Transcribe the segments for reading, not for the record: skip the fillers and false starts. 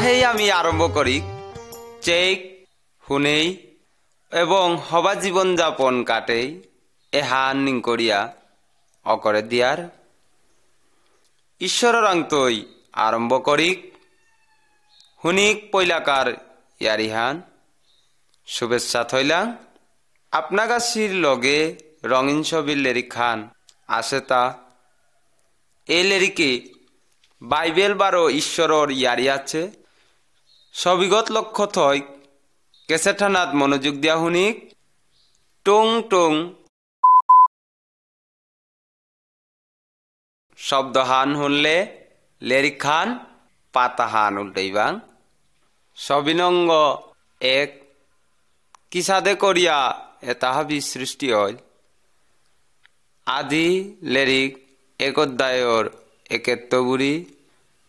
তাহেই আমি আরম্ভ করি চেক শুনেই এবং হবা জীবন যাপন কাটেই এহান নিং করিয়া অকরে দিয়ার ঈশ্বরের আংতই আরম্ভ করিক হুনিক পৈলাকার ইয়ারিহান শুভেচ্ছা থইলাং আপনাগাছির লগে রঙিন ছবির লেরিক খান আছে তা এই লেরিকে বাইবেল বারো ঈশ্বরর ইয়ারি আছে সবিগত লক্ষ্য থই কেসেঠানাত মনোযোগ দিয়া শুনিক টুং টুং শব্দ হান শুনলে লেরিক খান পাতা হান উল্টাইবাং সবিনঙ্গ এক কিসাদে করিয়া এটা হাবি সৃষ্টি হয় আদি লেরিক এক অধ্যায়র 71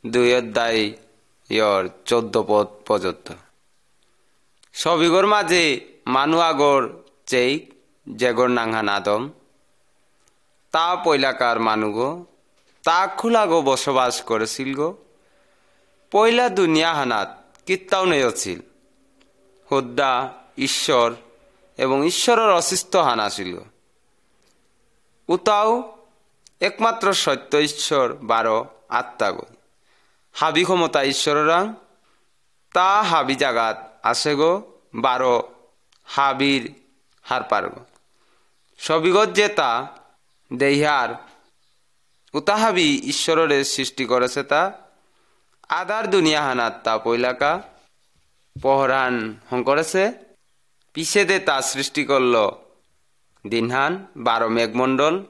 2 অধ্যায়র 14 পদ পর্যন্ত সবিগর মাঝে মানু আগর চেক জেগর নাংহান আদম তা পৈলাকার মানুগো তা খুলাগো বসবাস করেছিল গো পয়লা দুনিয়া হানাত কিত্তাও নেছিল হুদ্দা ঈশ্বর এবং ঈশ্বরের অসিস্থ হানা ছিল উতাও একমাত্র সত্য ঈশ্বর বারো আত্মা গো হাবি ক্ষমতা ঈশ্বরাং তা হাবি জাগাত আছে গো বারো হাবির হার পার গো সবিগত যে তা দেহার উতা হাবি ঈশ্বরের সৃষ্টি করেছে তা আদার দুনিয়া হানাত তা পৈলাকা পহরান হং করেছে পিছেদে তা সৃষ্টি করল দিনহান 12 মেঘমণ্ডল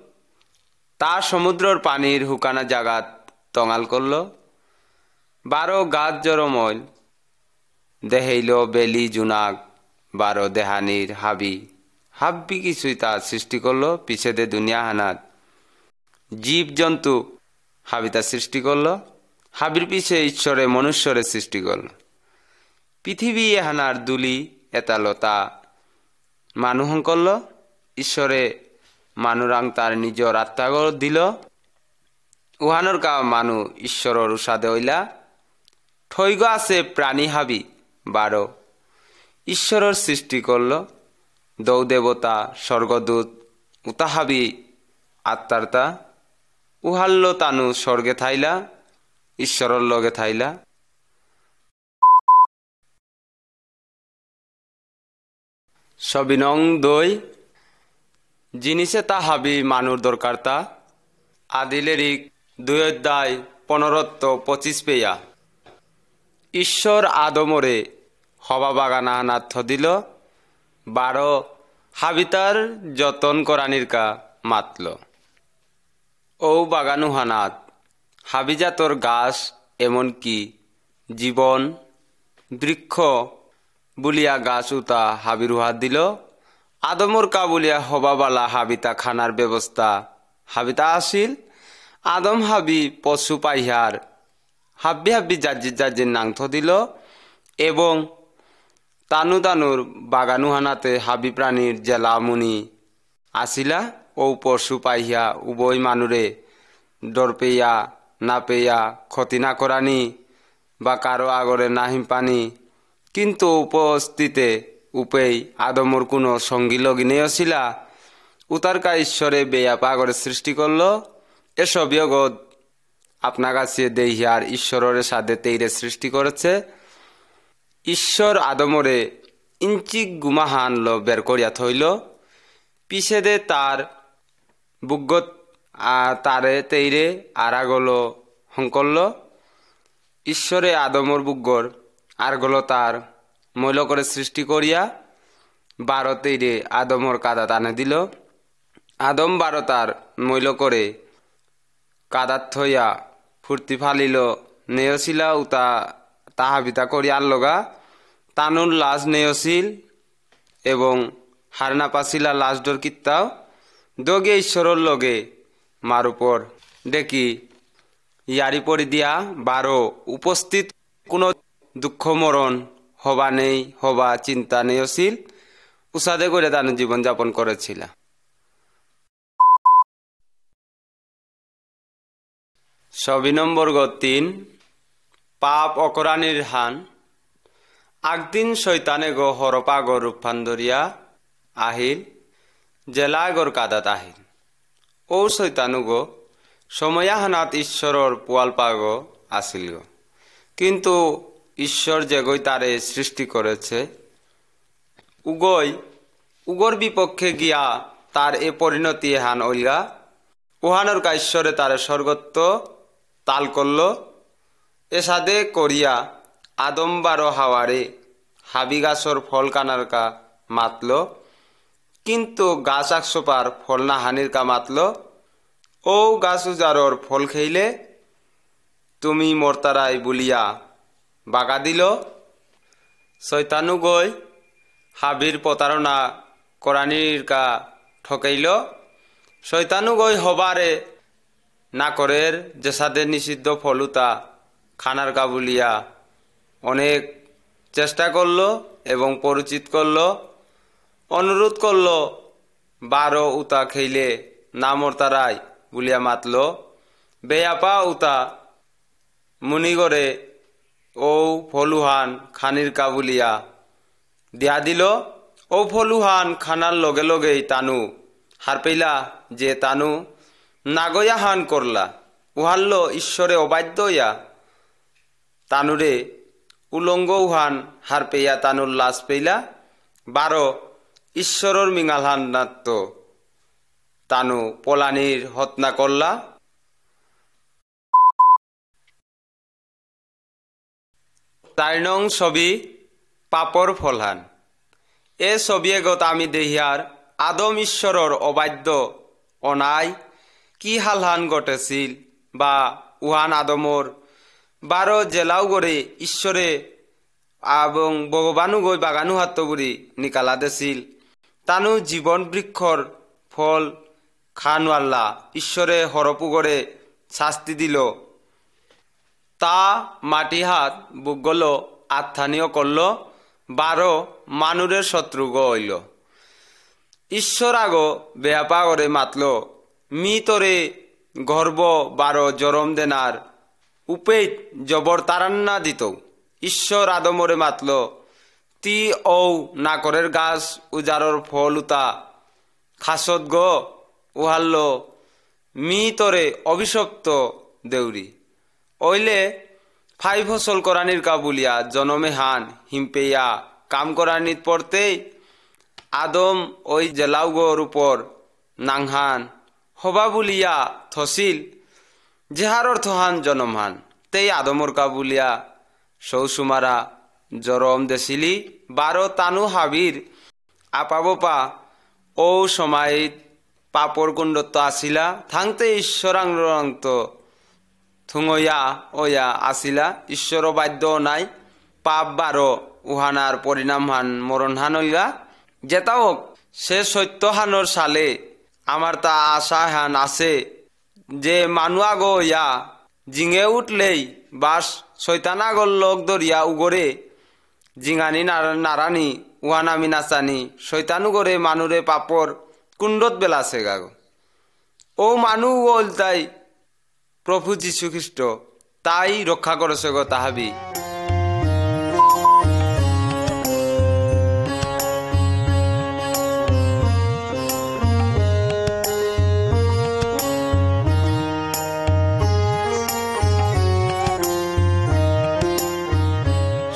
তা সমুদ্রর পানির হুকানা জাগাত তঙাল করল 12 গাছ জরমল দেহেইল বেলি জুনাক 12 দেহানির হাবি হাব্বি কিছুই তা সৃষ্টি করল পিছেদে দুনিয়া হানাত জীব জন্তু হাবিতা সৃষ্টি করল হাবির পিছে ঈশ্বরে মনুষ্যরে সৃষ্টি করল পৃথিবী হানার দুলি এতালতা মানুহং করল ঈশ্বরে মানুরাং তার নিজর আত্মাগর দিল উহানোর কা মানু ঈশ্বরর উষাদে হইলা ঠৈগ আছে প্রাণী হাবি 12 ঈশ্বরর সৃষ্টি করল দৌ দেবতা স্বর্গদূত উতা হাবি আত্মারতা উহাল্লো তানু স্বর্গে থাইলা ঈশ্বরর লগে থাইলা সবিনং 2 জিনিসে তা হাবি মানুর দরকার তা আদিলেরিক 2 অধ্যায় 15-25 পেয়া ঈশ্বর আদমরে হবা বাগানা হানাত দিল 12 হাবিতার যতন করানির কা মাতল ও বাগানু হানাত হাবিজাতর গাছ এমনকি জীবন বৃক্ষ বুলিয়া গাছ উতা হাবির হাত দিল আদমর কা বুলিয়া হবাবালা হাবিতা খানার ব্যবস্থা হাবিতা আসিল আদম হাবি পশু পাইহার হাব্বি হাব্বি জাজির নাংথ দিল এবং তানু তানুর বাগানু হানাতে হাবি প্রাণীর জেলা মুনি আসিলা ও পশু পাইয়া উভয় মানুরে ডর পেয়া না পেয়া ক্ষতি না করানি বা কারো আগরে নাহিম পানি কিন্তু উপস্থিতে উপেই আদমর কোনো সঙ্গী লগিনে ছিলা উতারকা ঈশ্বরে বেয়া পাগরে সৃষ্টি করল এসব জগৎ আপনা কাছে দেহিয়ার ঈশ্বরের সাথে তেইরে সৃষ্টি করেছে ঈশ্বর আদমরে ইঞ্চিক গুমাহান ল বের করিয়া থইল পিছেদে তার বুগত তারে তেইরে আরাগলো হংকল্ল ঈশ্বরে আদমর বুগর আরগলো তার মৈল করে সৃষ্টি করিয়া 12 তেইরে আদমর কাদা টানে দিল আদম 12 তার মৈল করে কাদাত থইয়া ফুর্তি ফালিল নেয়সিলা উতা তাহাবিতা করি আল্লগা তানুর লাশ নেয়সিল এবং হারনা পাছিলা লাশ ডর কিত্তাও দগে ঈশ্বরর লগে মার উপর ডেকি ইয়ারি পরি দিয়া 12 উপস্থিত কোনো দুঃখ মরণ হবা নেই হবা চিন্তা নেয়সিল উসাদে করে তানু জীবন যাপন করেছিল সবি নম্বর 3 পাপ অকরানির হান আগদিন শৈতানে গো হরপাগর রূপান্দরিয়া আহিল জেলাগর কাদাত আহিল ও শৈতানু গো সময়াহানাত ঈশ্বরর পোয়াল পাগ আসিল গো কিন্তু ঈশ্বর যেগই তারে সৃষ্টি করেছে উগর বিপক্ষে গিয়া তার এ পরিণতি হান ওইলা উহানোর কা ঈশ্বরে তারে স্বর্গত্ব তাল করল এসাদে করিয়া আদম বারো হাওয়ারে হাবি গাছর ফল কানার কা মাতল কিন্তু গাছ আকসোপার ফল না হানির কা মাতল ও গাছ উজারর ফল খেইলে তুমি মর্তারাই বলিয়া বাগা দিল শৈতানু গই হাবির প্রতারণা করানির কা ঠকাইল শৈতানু গই হবারে না করের যেসাদের নিষিদ্ধ ফলুতা খানার কা বলিয়া অনেক চেষ্টা করল এবং পরিচিত করল অনুরোধ করল 12 উতা খেইলে না মর্তারাই বলিয়া মাতল বেয়াপা উতা মুনিগরে ও ফলুহান খানির কা বলিয়া দিয়া দিল ও ফলুহান খানার লগে লগেই তানু হার পেইলা যে তানু নাগয়া হান করলা উহাল্ল ঈশ্বরে অবাধ্য ইয়া তানুরে উলঙ্গ উহান হার পেয়া তানুর লাশ পেইলা 12 ঈশ্বরর মিঙালহান নাত্য তানু পলানির হত্যা করলা 4 নং ছবি পাপর ফলহান এ ছবিয়ে গত আমি দেহিয়ার আদম ঈশ্বরর অবাধ্য অনাই কি হালহান ঘটেছিল বা উহান আদমর 12 জেলাও গড়ে ঈশ্বরে এবং ভগবানু গই বাগানু হাত বুড়ি নিকালা দেছিল তানু জীবন বৃক্ষর ফল খানওয়াল্লা ঈশ্বরে হরপু গড়ে শাস্তি দিল তা মাটি হাত বুক গল আত্মানীয় করল 12 মানুরের শত্রু গইল ঈশ্বর আগো বেহাপা করে মাতল মি তোরে গর্ব 12 জরম দেনার উপেত জবর তারান্না দিত ঈশ্বর আদমরে মাতল তি ও নাকরের গাছ উজারর ফল উতা খাসত গো উহাল্ল মি তোরে অভিশপ্ত দেউরি ওইলে 5 ফসল করানির কা বলিয়া জনমে হান হিমপেয়া কাম করানিত পড়তেই আদম ওই জেলাউগর উপর নাংহান হবা বলিয়া থসিল যেহার অর্থহান জনমহান তেই আদমর কা বলিয়া সৌসুমারা জরম দেছিলি 12 তানু হাবির আপাবপা ও সময় পাপর কুণ্ডত্ব আসিলা থাংতে ঈশ্বরাঙ্গন্ত থুঙয়া ওয়া আসিলা ঈশ্বর বাধ্য নাই পাপ 12 উহানার পরিণাম হান মরণ হান হইলা যেটা হোক সে সত্য হানোর সালে আমার তা আশা হান আছে যে মানুয়া গো ইয়া জিঙে উঠলেই বাস শৈতানাগর লোক দরিয়া উগরে জিঙানি নারানি উহানামি নাচানি শৈতানু গরে মানুরে পাপর কুণ্ডত বেলাছে গাগো ও মানু ওল তাই প্রভু যীশু খ্রিস্ট তাই রক্ষা করেছে গো তাহাবি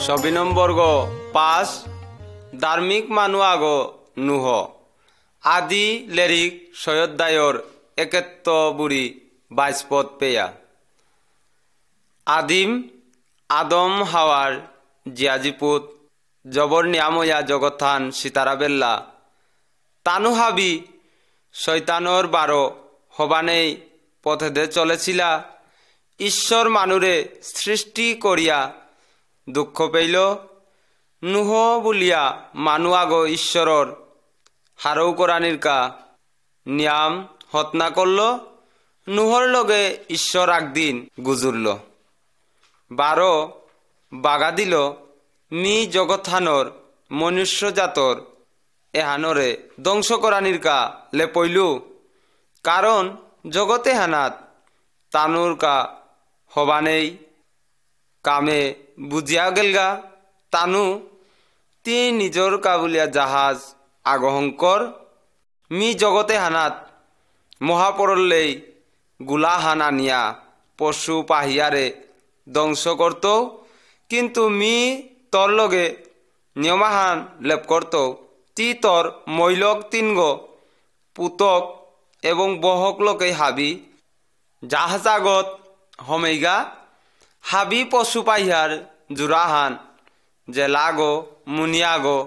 ছবি নম্বর গো 5 ধার্মিক মানু আগো নুহ আদি লেরিক সয়োধ্যায়র 71 বুড়ি 22 পদ পেয়া আদিম আদম হাওয়ার জিয়াজিপুত জবর নিয়াময়া জগৎথান সীতারা বেল্লা তানু হাবি শৈতানর 12 হবানেই পথেদে চলেছিলা ঈশ্বর মানুরে সৃষ্টি করিয়া দুঃখ পেইল নুহ বলিয়া মানু আগো ঈশ্বরর হারৌ করানির কা নিয়াম হত্যা করল নুহর লগে ঈশ্বর একদিন গুজুরল 12 বাগা দিল মি জগৎহানর মনুষ্য জাতর এহানরে ধ্বংস করানির কা লেপইলু কারণ জগতে হানাত তানুর কা হবানেই কামে বুঝিয়া গেলগা তানু তি নিজর কাবুলিয়া জাহাজ আগহংকর মি জগতে হানাত মহাপরল্লেই গুলাহান আনিয়া পশু পাহিয়ারে ধ্বংস করত কিন্তু মি তর লগে নিয়মাহান লেপ করত তি তর মৈলক তিনগ পুতক এবং বহক লোকে হাবি জাহাজাগত হমেগা হাবি পশু পাহিয়ার জুরাহান জেলাগো মুনিয়াগো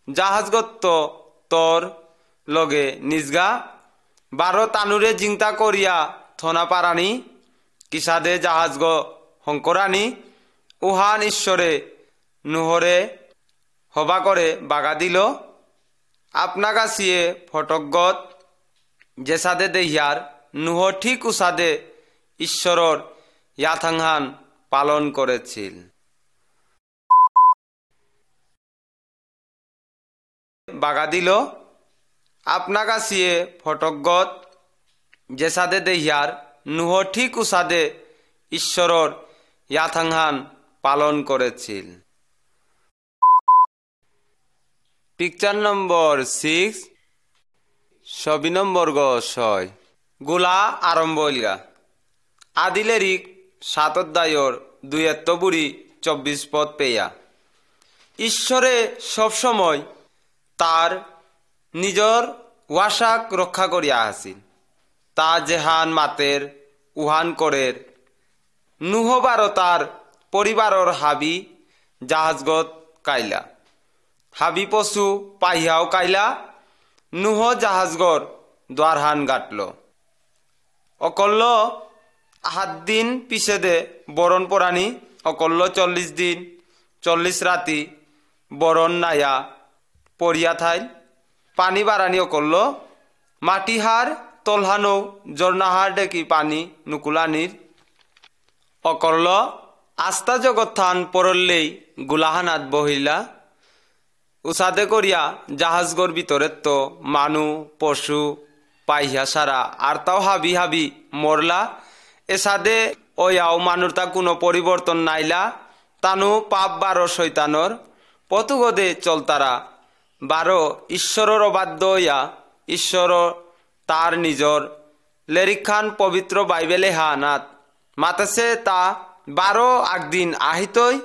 জাহাজগত তর লগে নিজগা 12 তানুরে জিংতা করিয়া থনা পারানি কিসাদে জাহাজগ হংকরানি উহান ঈশ্বরে নুহরে হবা করে বাগা দিল আপনা গাছিয়ে ফটকগত যেসাদে দেহিয়ার নুহ ঠিক উসাদে ঈশ্বরর ইয়াথাংহান পালন করেছিল বাগা দিল আপনা গাছিয়ে ফটকগত যেসাদে দেহিয়ার নুহ ঠিক উসাদে ঈশ্বরর ইয়াথাংহান পালন করেছিল পিকচার নম্বর 6 ছবি নম্বর 6 গুলা আরম্ভ হইলগা আদিলেরিক 7 অধ্যায়র 2 বুড়ি 24 পদ পেয়া ঈশ্বরে সবসময় তার নিজর ওয়াসাক রক্ষা করিয়া আসিল তা জেহান মাতের উহান করের নুহবার তার পরিবারর হাবি জাহাজগত কাইলা হাবি পশু পাহিয়াও কাইলা নুহ জাহাজগর দ্বারহান গাটল অকল্য 7 দিন পিছে দে বরণ পরানি অকল্য 40 দিন 40 রাতি বরণ নাইয়া পড়িয়া থাইল পানি বারানি অকল্য মাটিহার তলহানো জর্নাহার ডেকি পানি নুকুলানির অকল্য আস্তা জগৎথান পরল্লেই গুলাহানাত বহিলা উসাদে করিয়া জাহাজগর ভিতরে তো মানু পশু পাইহা সারা আর তাও হাবি হাবি মরলা এসাদে ওয়াও মানুর তা কোনো পরিবর্তন নাইলা তানু পাপ 12 শৈতানর পতুগদে চলতারা 12 ঈশ্বরর অবাধ্য হইয়া ঈশ্বর তার নিজর লেরিখান পবিত্র বাইবেলে হানাত মাতাসে তা 12 আগদিন আহিতই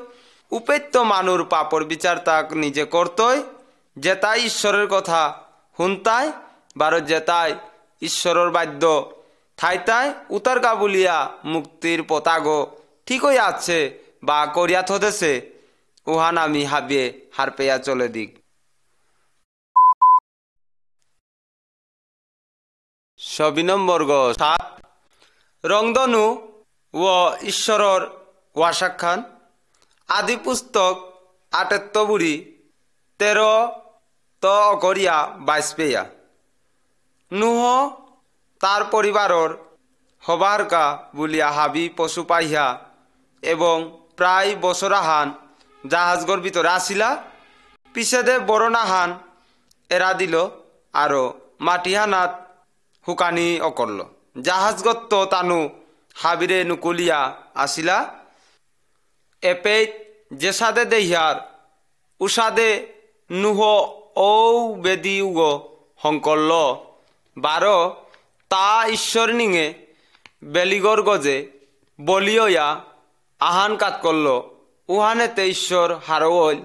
উপেত্য মানুর পাপর বিচার তাক নিজে করতই যেতাই ঈশ্বরের কথা শুনতাই 12 যেতাই ঈশ্বরর বাদ্য থাইতাই উতার কাবুলিয়া মুক্তির পতাগো ঠিকই আছে বা করিয়া থদেছে উহান আমি হাবিয়ে হার পেয়া চলে দিক ছবি নম্বর 7 রংধনু ও ঈশ্বরর ওয়াসাখান আদি পুস্তক 78 বুড়ি 13 তো অকরিয়া 22 পেয়া নুহ তার পরিবারর হবারকা বুলিয়া হাবি পশু পাইহা এবং প্রায় বছরাহান জাহাজগর ভিতরে আসিলা পিছেদে বরণাহান এরা দিল আরো মাটিহানাত হুকানি অকরল জাহাজগত তানু হাবিরে নুকুলিয়া আসিলা এপে যেসাদে দেহিয়ার উসাদে নুহ ও বেদি উগ হংকল্ল 12 তা ঈশ্বর নিঙে বেলিগর গজে বলিয়া আহান কাত করল উহানেতে ঈশ্বর হারওল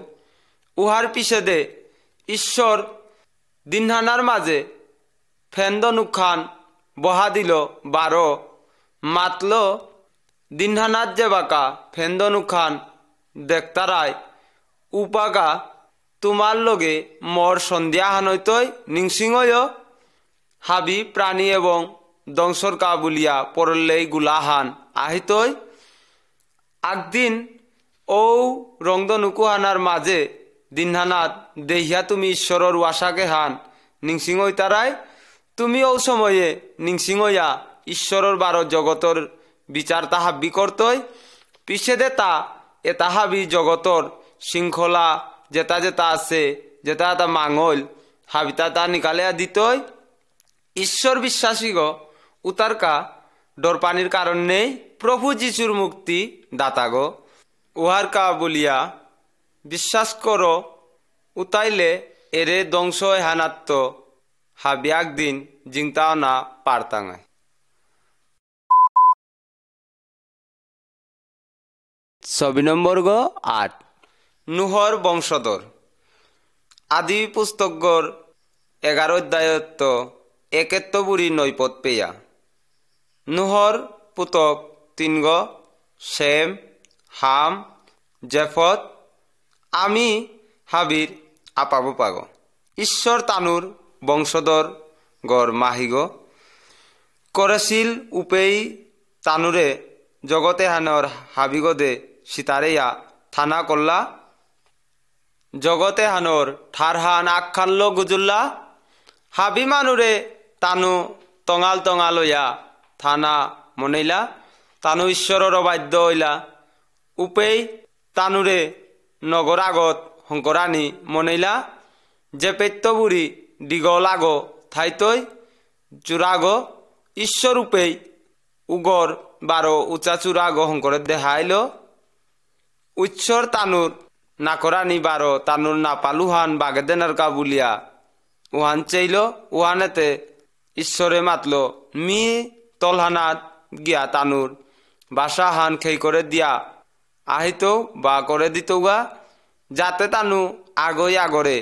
উহার পিছে দে ঈশ্বর দিনহানার মাঝে ফেন্দনুখান বহা দিল 12 মাতল দিনহানাত যে বাকা ফেন্দনুখান দেখতারায় উপাগা তোমার লগে মর সন্ধ্যা হানইতই নিংসিংয় হাবি প্রাণী এবং দংশর কাবুলিয়া পরলেই গুলাহান আহিতই আগদিন ও রংধনুকুহানার মাঝে দিনহানাত দেহিয়া তুমি ঈশ্বরর ওয়াসাকে হান নিংসিংয় তারাই তুমি ও সময়ে নিংসিংয়া ঈশ্বরর 12 জগতর বিচার তাহাবি করতই পিছে দে তা এ তাহাবি জগতর শৃঙ্খলা যেটা যেটা আছে যেটা তা মাঙল হাবিতা তা নিকালিয়া দিতই ঈশ্বর বিশ্বাসী গো উতারকা ডর পানির কারণ নেই প্রভু যিশুর মুক্তি দাতা গো উহার কা বলিয়া বিশ্বাস করো উতাইলে এরে ধ্বংস হানাত্ম হাবি একদিন জিংতাও না পারতাঙায়। 8 নুহর বংশধর। আদি পুস্তকর 11 অধ্যায়ত 71 বুড়ি নৈপত পেয়া। নুহর পুতক 3 শেম, হাম, জেফত, আমি হাবির আপাবো পাগ। ঈশ্বর তানুর বংশধর গড় মাহিগ করেছিল উপেই তানুরে জগতে হানর হাবিগদে সীতারেয়া থানা করলা জগতে হানর ঠারহান আখানল গুজুল্লা হাবি মানুরে তানু তঙাল তঙালইয়া থানা মনেইলা তানু ঈশ্বরর বাধ্য হইলা উপেই তানুরে নগর আগত শঙ্করানী মনেইলা যে পেত্যবুড়ি দিগল আগ থাইতই চূড়াগ ঈশ্বর উপেই উগর 12 উঁচা চূড়াগ শঙ্করের দেখাইল উচ্ছর তানুর নাকরানি 12 তানুর না পালুহান বাগেদেনার কা বুলিয়া উহান চাইল উহানেতে ঈশ্বরে মাতল মি তলহানাত গিয়া তানুর বাসা হান খেই করে দিয়া আহিত বা করে দিত গা যাতে তানু আগই আগরে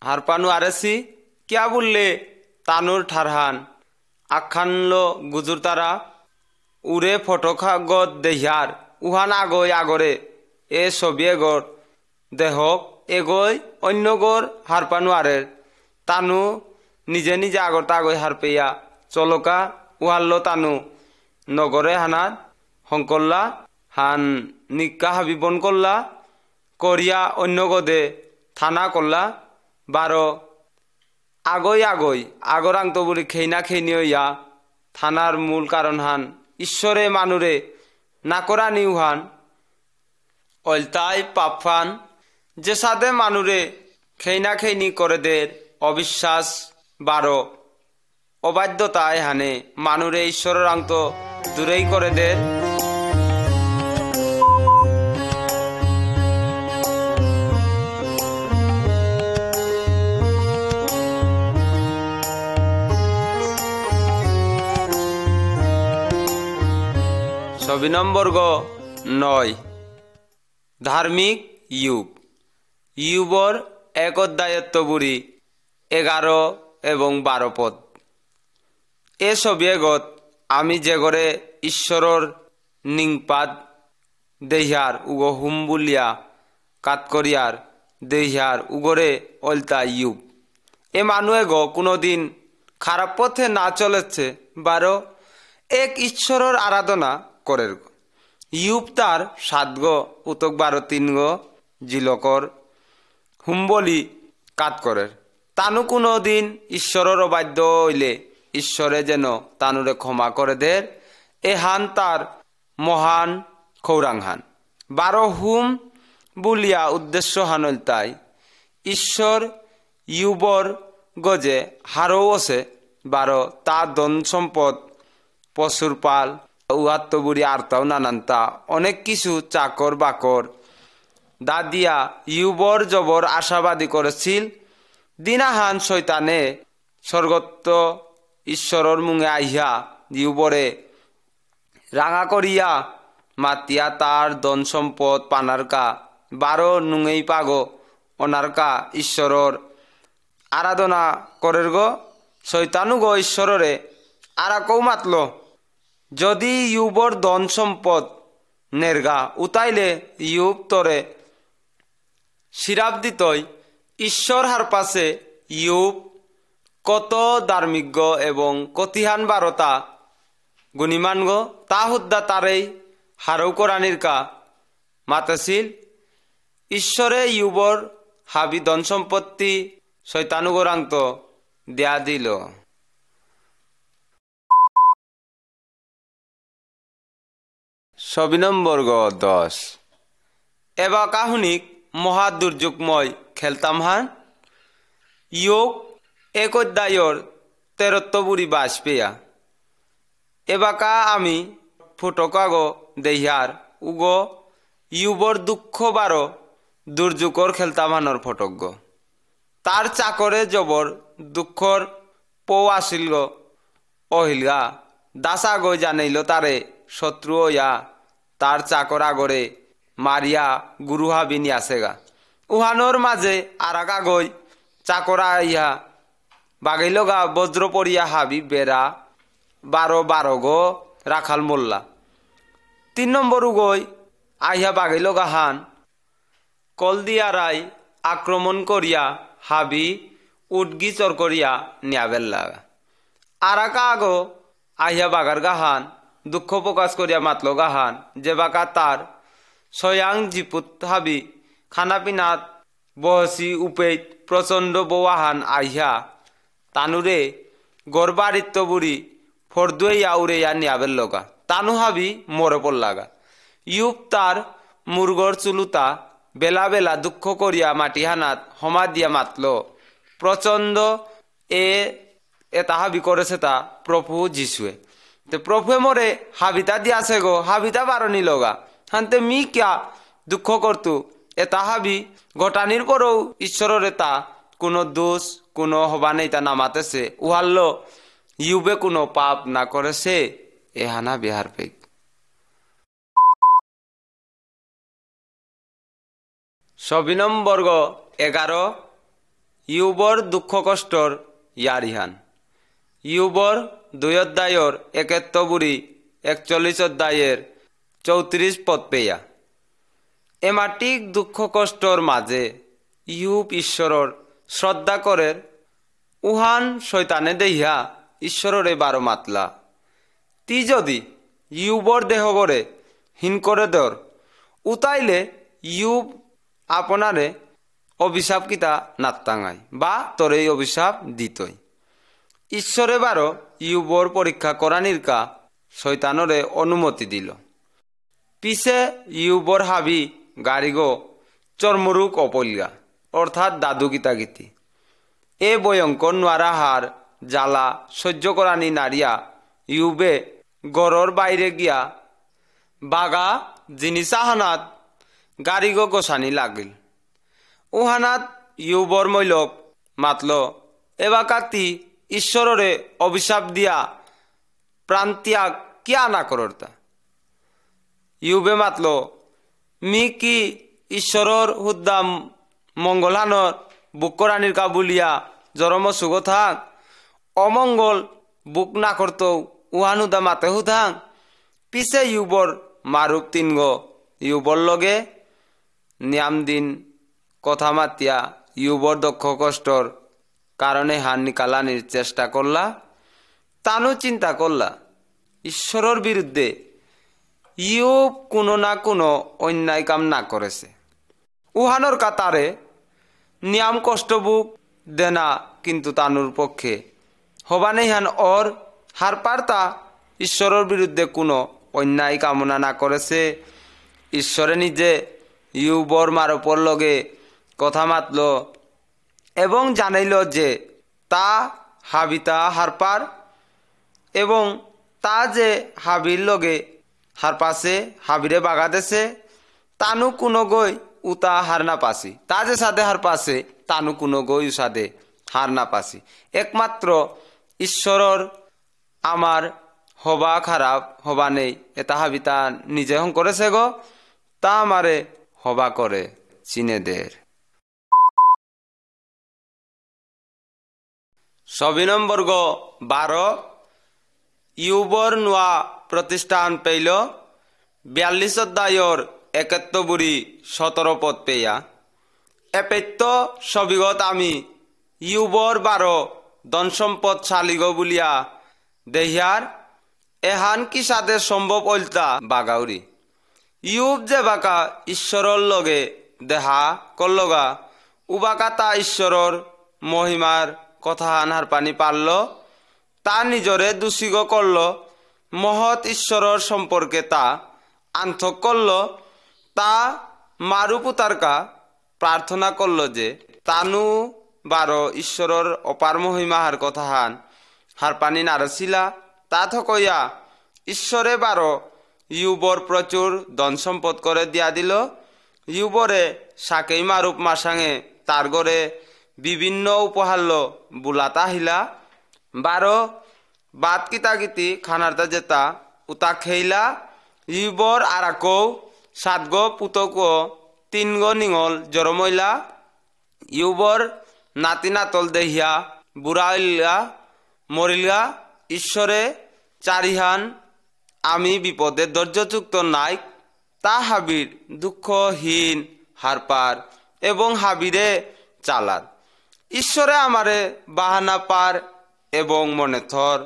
হারপানু আরেসি কিয়া বললে তানুর ঠারহান আখানল গুজুর তারা উরে ফটোখাগত দেহিয়ার উহান আগই আগরে এ ছবি এগর দেহক এগই অন্য গর হারপানু আরের তানু নিজে নিজে আগরটা আগই হারপেয়া চলকা উহাল্ল তানু নগরে হানাত হংকল্লা হান নিকা হাবিবন করলা করিয়া অন্য গদে থানা করলা 12 আগই আগই আগরাংত বলি খেইনা খেইনি হইয়া থানার মূল কারণ হান ঈশ্বরে মানুরে নাকরানি উহান অলতাই পাপফান যে সাদে মানুরে খেইনা খেইনি করে দের অবিশ্বাস 12 অবাধ্যতায় হানে মানুরে ঈশ্বরের আংত দূরেই করে দের নম্বর 9 ধার্মিক ইউব। ইউবর 1 অধ্যায়ত্ব বুড়ি 11 এবং 12 পদ। এ ছবিয়েগত আমি যে ঘরে ঈশ্বরর নিংপাদ দেহিয়ার উগ হুম বুলিয়া কাত করিয়ার দেহিয়ার উগরে অলতা ইউব। এ মানুয়ে গো কোনোদিন খারাপ পথে না চলেছে 12 এক ঈশ্বরর আরাধনা করের গো। ইউব তার 7 পুতক 12 3 জিলকর হুম্বলি কাত করের তানু কোনো দিন ঈশ্বরর অবাধ্য হইলে ঈশ্বরে যেন তানুরে ক্ষমা করে দের এ হান তার মহান খৌরাংহান 12 হুম বুলিয়া উদ্দেশ্য হানল তাই ঈশ্বর ইউবর গজে হারও আছে 12 তার ধন সম্পদ পশুর পাল উহাত্ত বুড়ি আরতাও নানান্তা অনেক কিছু চাকর বাকর দাদিয়া ইউবর জবর আশাবাদী করেছিল দিনাহান শয়তানে স্বর্গত্ব ঈশ্বরর মুঙে আইয়া ইউবরে রাঙা করিয়া মাতিয়া তার ধন সম্পদ পানারকা 12 নুঙেই পাগো অনারকা ঈশ্বরর আরাধনা করের গো শয়তানু গো ঈশ্বররে আরাকৌ মাতল যদি ইউবর ধন সম্পদ নেরগা উতাইলে ইউব তরে শিরাপ দিতই ঈশ্বর হার পাশে ইউব কত ধার্মিক এবং কতিহান 12টা গুণিমান গো তা হুদ্দা তারেই হারৌ কোরআনির কা মাতাছিল ঈশ্বরে ইউবর হাবি ধন সম্পত্তি শয়তানুগরান্ত দেয়া দিল। নম্বর 10 এবা কাহুনিক মহা দুর্যোগময় খেলতাম হান ইয়োগ 1 অধ্যায়র 13 বুড়ি 22 পেয়া এবাকা আমি ফুটকাগো দেহিয়ার উগো ইউবর দুঃখ বারো দুর্যোগর খেলতামানোর ফটজ্ঞ তার চাকরে জবর দুঃখর পৌ আসিল অহিলগা দাসা গই জানাইল তারে শত্রু ইয়া তার চাকর আগরে মারিয়া গুরুহা বিনি আসেগা উহানোর মাঝে আরাকা গই চাকরা ইয়া বাগাইলগা বজ্র পড়িয়া হাবি বেড়া বারো গো রাখাল মোল্লা 3 নম্বর গই আইয়া বাগাইলগা হান কলদিয়ারাই আক্রমণ করিয়া হাবি উডগি চর করিয়া নিয়াবেল্লা আরাকা আগো আহিয়া বাগার গাহান দুঃখ প্রকাশ করিয়া মাতল গাহান যে বাকা তার সয়াং জিপুত হাবি খানাপিনাত বহসি উপেত প্রচণ্ড বৌহান আহিয়া তানুরে গরবারিত্য বুড়ি ফরদুয়া উড়েয়া নিয়াবেল লগা তানু হাবি মরে পড়লাগা ইউপ তার মুরগর চুলুতা বেলা বেলা দুঃখ করিয়া মাটিহানাত হমা দিয়া মাতল প্রচণ্ড এটা হাবি করেছে তা প্রভু যিশুয়ে তো প্রভুয়ে মরে হাবিতা দিয়াছে গো হাবিতা বারণী লগা হানতে মি কিয়া দুঃখ করতু এটা হাবি ঘটানির পরেও ঈশ্বরের তা কোনো দোষ কোনো হবা নেই তা নামাতেছে উহাল্ল ইউবে কোনো পাপ না করেছে এহানা বিহার পেক 26 নম্বর 11 ইউবর দুঃখ কষ্টর ইয়ারিহান ইউবর 2 অধ্যায়র 71 বুড়ি 41 অধ্যায়ের 34 পদ পেয়া এমাটিক দুঃখ কষ্টর মাঝে ইউব ঈশ্বরর শ্রদ্ধা করের উহান শৈতানে দেহিয়া ঈশ্বররে বারো মাতলা তি যদি ইউবর দেহ গড়ে হিন করে দর উতাইলে ইউব আপনারে অভিশাপ কিতা নাত্তাঙাই বা তোর এই অভিশাপ দিতই ঈশ্বরে বারো ইউবর পরীক্ষা করা নির্কা শৈতানরে অনুমতি দিল পিছে ইউবর হাবি গাড়িগো চর্মরুক অপলগা অর্থাৎ দাদু গীতা গীতি এ ভয়ঙ্কর নোয়ারা হার জ্বালা সহ্য করানি নারিয়া ইউবে গড়র বাইরে গিয়া বাগা জিনিসাহানাত গাড়িগো গোসানি লাগিল উহানাত ইউবর মৈলক মাতল এবাকাতি ঈশ্বররে অভিশাপ দিয়া প্রান্তিয়াগ কিয়া না করতা ইউবে মাতল মি কি ঈশ্বরর হুদ্দাম মঙ্গলানর বুক করানির কাবুলিয়া জরম সুগ থাক অমঙ্গল বুক না করত উহানুদা মাতে হুথাং পিছে ইউবর মারুপ 3 গো ইউবর লগে নিয়াম দিন কথা মাতিয়া ইউবর দক্ষ কষ্টর কারণে হান নিকালানির চেষ্টা করলা তানু চিন্তা করলা ঈশ্বরের বিরুদ্ধে ইউব কোনো না কোনো অন্যায় কাম না করেছে উহানোর কাতারে নিয়াম কষ্ট বুক দেনা কিন্তু তানুর পক্ষে হবানে হান ওর হার পারতা ঈশ্বরের বিরুদ্ধে কোনো অন্যায় কামনা না করেছে ঈশ্বরে নিজে ইউবর মারপর লগে কথা মাতল এবং জানাইল যে তা হাবিতা হারপার এবং তা যে হাবির লগে হারপাছে হাবিরে বাগা দেছে তানু কোনো গই উতা হার না পাসি তা যে সাদে হার পাছে তানু কোনো গই সাদে হার না পাসি একমাত্র ঈশ্বরর আমার হবা খারাপ হবা নেই এটা হাবিতা নিজে হং করেছে গো তা আমারে হবা করে চিনেদের 26 নম্বর 12 ইউবর নোয়া প্রতিষ্ঠান পেইল 42 অধ্যায়র 71 বুড়ি 17 পদ পেয়া এপেত্য সবিগত আমি ইউবর 12 ধন সম্পদ শালিগ বুলিয়া দেহিয়ার এহান কি সাদে সম্ভব ওলতা বাগাউরি ইউব যে বাকা ঈশ্বরর লগে দেহা করলগা উবাকা তা ঈশ্বরর মহিমার কথা আনহার পানি পারল তা নিজরে দোষীগ করল মহৎ ঈশ্বরর সম্পর্কে তা আন্থক করল তা মারুপুতারকা প্রার্থনা করল যে তানু 12 ঈশ্বরর অপার মহিমাহার কথা হার পানি নারছিলা তা থকইয়া ঈশ্বরে 12 ইউবর প্রচুর ধন সম্পদ করে দিয়া দিল। ইউবরে সাকেই মারুপ মাসাঙে তার ঘরে বিভিন্ন উপহাল্য বুলাতা হিলা। 12 বাত কিতাগিতি খানারতা যেতা উতা খেইলা। ইউবর আরাকৌ 7 গো পুতকো 3 গো নিঙল জরমইলা। ইউবর নাতি নাতল দেহিয়া বুড়া হইলা মরিলা। ঈশ্বরে চারিহান আমি বিপদে ধৈর্যযুক্ত নাইক। তা হাবির দুঃখহীন হারপার এবং হাবিরে চালার। ঈশ্বরে আমারে বাহানা পার এবং মনে থর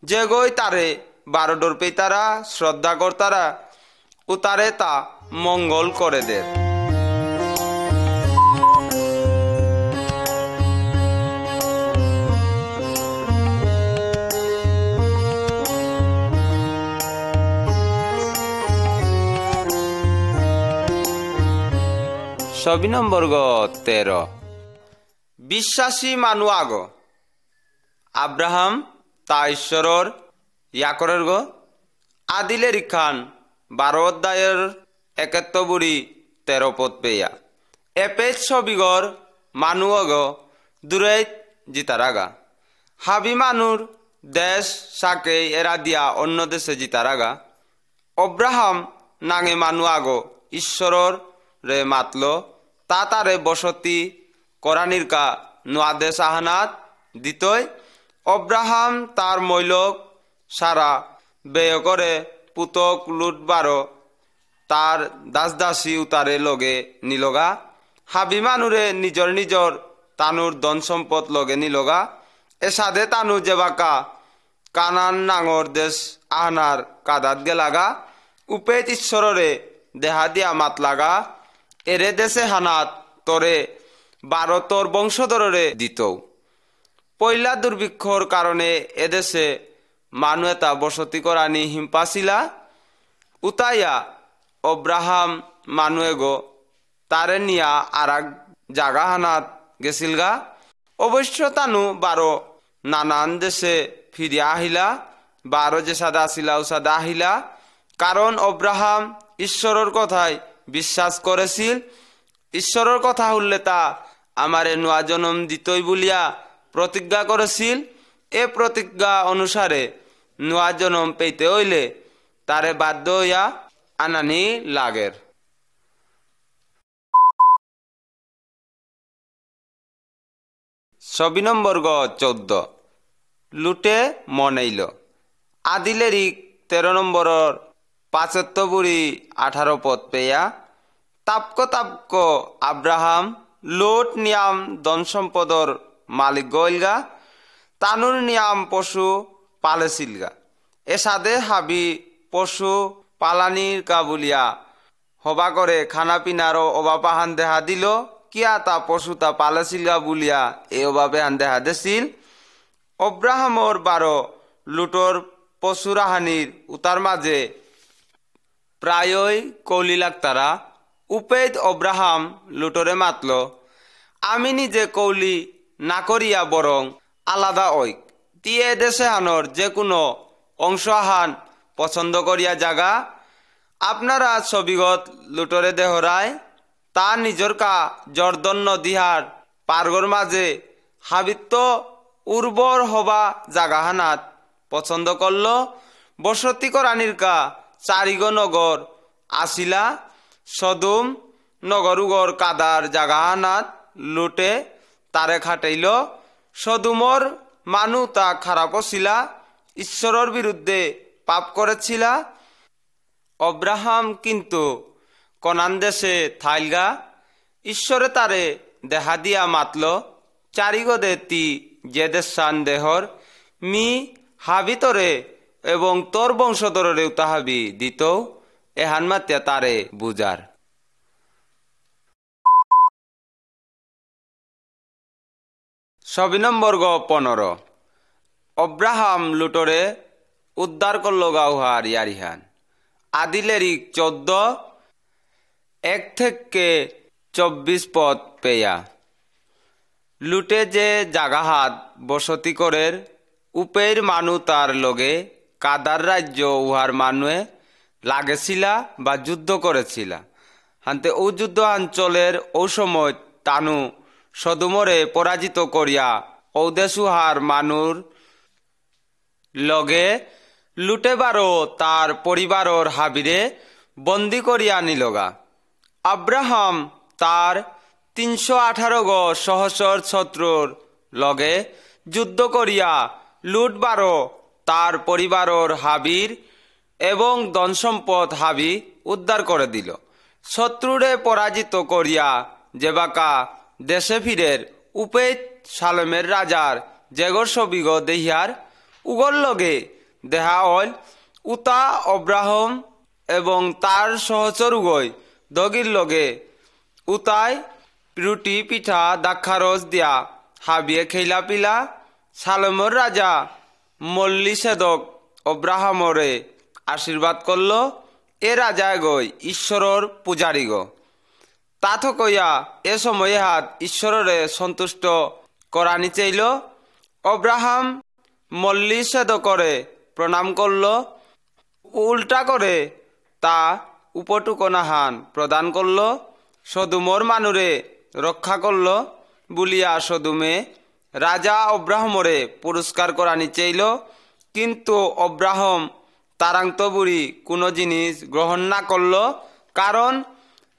যে গই তারে 12 ডোর পেতারা শ্রদ্ধা করতারা ও তারে তা মঙ্গল করে দে। ছবি নম্বর 13 বিশ্বাসী মানু আগ। আব্রাহাম তা ঈশ্বরর ইয়াকরের গো আদিলে রিখান 12 অধ্যায়ের 71 পদ পেয়া। এপেজ ছবিগর মানু অগ দূরে জিতারাগা। হাবি মানুর দেশ সাকে এরা দিয়া অন্য দেশে জিতারাগা। অব্রাহাম নাঙে মানু আগ ঈশ্বরর রে মাতল তা তারে বসতি করানিরকা নোয়াদেশ আহানাত দিতই। অব্রাহাম তার মৈলক সারা ব্যয় করে পুতক লুটবারো তার দাসদাসী উতারে লগে নিলগা। হাবি মানুরে নিজর নিজর তানুর ধন সম্পদ লগে নিলগা। এ সাধে তানু যেবাকা কানান নাঙর দেশ আহানার কাদাত গেলাগা। উপেত ঈশ্বররে দেহা দিয়া মাত লাগা এরে দেশে হানাত তরে 12 তোর বংশধরে দিত। পয়লা দুর্ভিক্ষর কারণে এদেশে মানু এটা বসতি করানি হিমপাছিলা। উতাইয়া অব্রাহাম মানুয়েগো তারে নিয়া আর এক জাগা হানাত গেছিলগা। অবশ্য তানু 12 নানান দেশে ফিরিয়া আহিলা। 12 যে সাদা আসিলা ও সাদা আহিলা, কারণ অব্রাহাম ঈশ্বরের কথায় বিশ্বাস করেছিল। ঈশ্বরের কথা হলে তা আমারে নোয়া জন্ম দিতই বলিয়া প্রতিজ্ঞা করেছিল। এ প্রতিজ্ঞা অনুসারে নোয়া জন্ম পেতে হইলে তারে বাধ্য হইয়া আনানি লাগের। ছবি নম্বর 14 লুটে মনেইল। আদিলেরি 13 নম্বরের 75-18 পদ পেয়া। তাপক আব্রাহাম লোট নিয়াম ধন সম্পদর মালিক গইলগা। তানুর নিয়াম পশু পালেছিলগা। এ সাদে হাবি পশু পালানির কাবুলিয়া হবা করে খানা পিনারও অভাব হান দেহা দিল। কিয়া তা পশু তা পালেছিলগা বুলিয়া এ অভাবে হান দেহা দেছিল। অব্রাহামর 12 লুটর পশুরাহানির উতার মাঝে প্রায়ই কৌলি লাগতারা। উপেদ অব্রাহাম লুটরে মাতল আমি নিজে কৌলি না করিয়া বরং আলাদা ঐক দিয়ে দেশে হানর যে কোনো অংশ হান পছন্দ করিয়া জাগা। আপনারা ছবিগত লুটরে দেহরায় তা নিজর কা জর্দন নদীহার পার্গর মাঝে হাবিত্য উর্বর হবা জাগাহানাত পছন্দ করল। বসতি করানির কা 4 নগর আসিলা। সদুম নগরুগর কাদার জাগাহানাত লুটে তারে খাটাইল। সদুমর মানু তা খারাপ ছিলা, ঈশ্বরের বিরুদ্ধে পাপ করেছিলা। অব্রাহাম কিন্তু কনান দেশে থাইলগা। ঈশ্বরে তারে দেহা দিয়া মাতল 4 গদে তি যে দেশান দেহর মি হাবিতরে এবং তোর বংশধরে তাহাবি দিত। এহান মাতিয়া তারে বুজার। ছবি নম্বর 15 অব্রাহাম লুটরে উদ্ধার করল গাউহার ইয়ারিহান। আদিলেরিক 14-1-24 পদ পেয়া। লুটে যে জাগাহাত বসতি করের উপের মানু তার লগে কাদার রাজ্য উহার মানুয়ে লাগেছিলা বা যুদ্ধ করেছিলা হান্তে ও যুদ্ধ অঞ্চলের ও সময় তানু সদুমরে পরাজিত করিয়া ঔদেশুহার মানুর লগে লুটেবারও তার পরিবারর হাবিরে বন্দি করিয়া নিলগা। আব্রাহাম তার 318 গ সহস্র শত্রুর লগে যুদ্ধ করিয়া লুটবারও তার পরিবারর হাবির এবং ধনসম্পদ হাবি উদ্ধার করে দিল। শত্রুরে পরাজিত করিয়া যেবাকা দেশে ফিরের উপেত সালেমের রাজার জেগর সবিগ দেহিয়ার উগর লগে দেহা হল উতা অব্রাহম এবং তার সহচর উগই দগির লগে উতায় রুটি পিঠা দাক্ষারস দিয়া হাবিয়ে খেলা পিলা সালেমর রাজা মল্লিসেদক অব্রাহামরে আশীর্বাদ করল। এ রাজা গই ঈশ্বরর পূজারি গো তাথ কইয়া এ সময়ে হাত ঈশ্বররে সন্তুষ্ট করানি চাইল। অব্রাহাম মল্লিসেদকরে প্রণাম করল, উল্টা করে তা উপটুকনাহান প্রদান করল। সদুমর মানুরে রক্ষা করল বলিয়া সদুমে রাজা অব্রাহমরে পুরস্কার করানি চাইল। কিন্তু অব্রাহম তারান্ত বুড়ি কোনো জিনিস গ্রহণ না করল, কারণ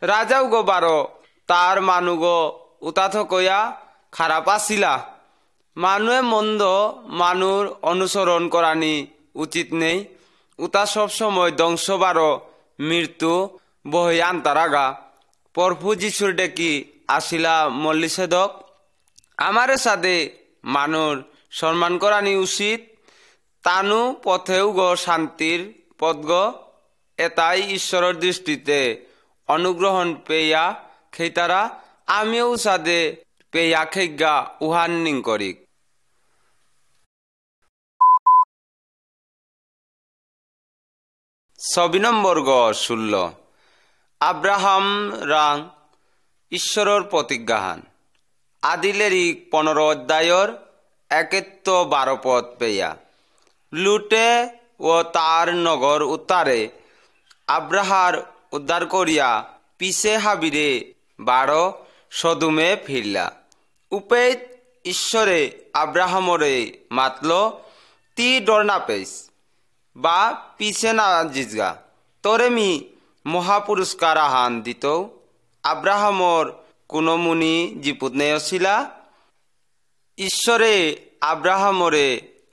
রাজাও গো বারো তার মানুগ উতাথ কইয়া খারাপ আসিলা। মানুয়ে মন্দ মানুর অনুসরণ করানি উচিত নেই। উতা সবসময় ধ্বংস বারো মৃত্যু বহি আন্তারাগা। প্রভু যিশুর ডেকি আসিলা মল্লিসেদক আমারে সাদে মানুর সম্মান করানি উচিত। তানু পথেও গ শান্তির পথ গ এটাই ঈশ্বরের দৃষ্টিতে অনুগ্রহণ পেয়া খেতারা আমিও সাদে পেয়া খেগা উহান্নিং করি। 6 নম্বর গ 16 আব্রাহাম রাং ঈশ্বরর প্রতিজ্ঞাহান আদিলেরি 15 অধ্যায়র 1-12 পদ পেয়া লুটে ও তার নগর উত্তারে আব্রাহার উদ্ধার করিয়া পিছে হাবিরে 12 সদুমে ফিরলা। উপেত ঈশ্বরে আব্রাহামরে মাতল তি ডর না পেস বা পিছে না জিজগা তোরে মি মহাপুরস্কার আহান দিত। আব্রাহামর কোনো মুনি জিপুত নেয়ছিলা। ঈশ্বরে আব্রাহামরে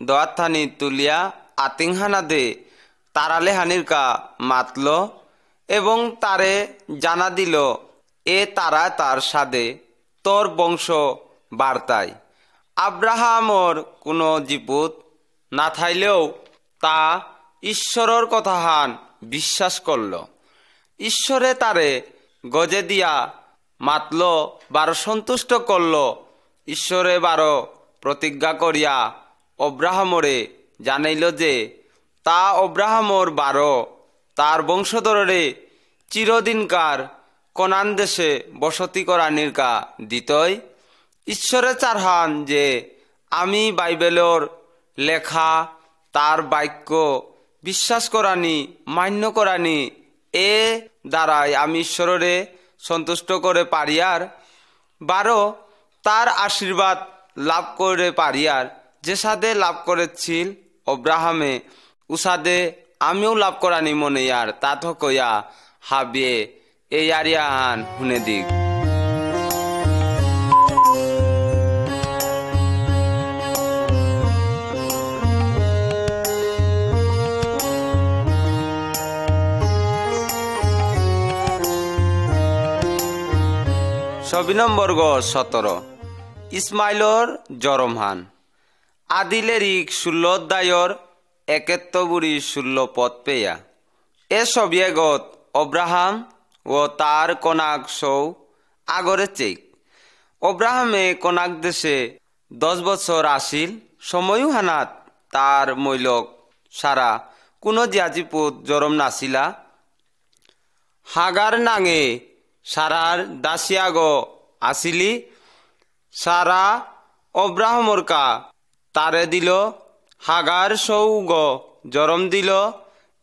দোয়াথানি তুলিয়া আতিংহানা দে তারালে হানিরকা মাতল এবং তারে জানা দিল এ তারা তার সাদে তোর বংশ বার্তায়। আব্রাহামর কোনো জিপুত না থাইলেও তা ঈশ্বরর কথাহান বিশ্বাস করল। ঈশ্বরে তারে গজে দিয়া মাতল বারো সন্তুষ্ট করল। ঈশ্বরে বারো প্রতিজ্ঞা করিয়া অব্রাহামরে জানাইল যে তা অব্রাহামর বারো তার বংশধরে চিরদিনকার কনান দেশে বসতি করা নির্কা দিতই। ঈশ্বরে চারহান যে আমি বাইবেলর লেখা তার বাক্য বিশ্বাস করানি মান্য করানি এ দ্বারাই আমি ঈশ্বরে সন্তুষ্ট করে পারিয়ার বারো তার আশীর্বাদ লাভ করে পারিয়ার যে সাদে লাভ করেছিল অব্রাহামে উসাদে আমিও লাভ করানি মনে আর তাথ কইয়া হাবিয়ে এই আরিয়াহান হুনে দিক। ছবি নম্বর গ 17 ইসমাইলর জরমহান আদিলেরিক 16 অধ্যায়র 71-16 পদ পেয়া এ সবিয়েগত অব্রাহাম ও তার কনাক সৌ আগরে চেক। অব্রাহামে কনাক দেশে 10 বছর আসিল। সময়ও হানাত তার মৈলক সারা কোনো জিয়াজিপুত জরম নাছিলা। হাগার নাঙে সারার দাসিয়াগ আসিলি। সারা অব্রাহমরকা তারে দিল। হাগার সৌগ জরম দিল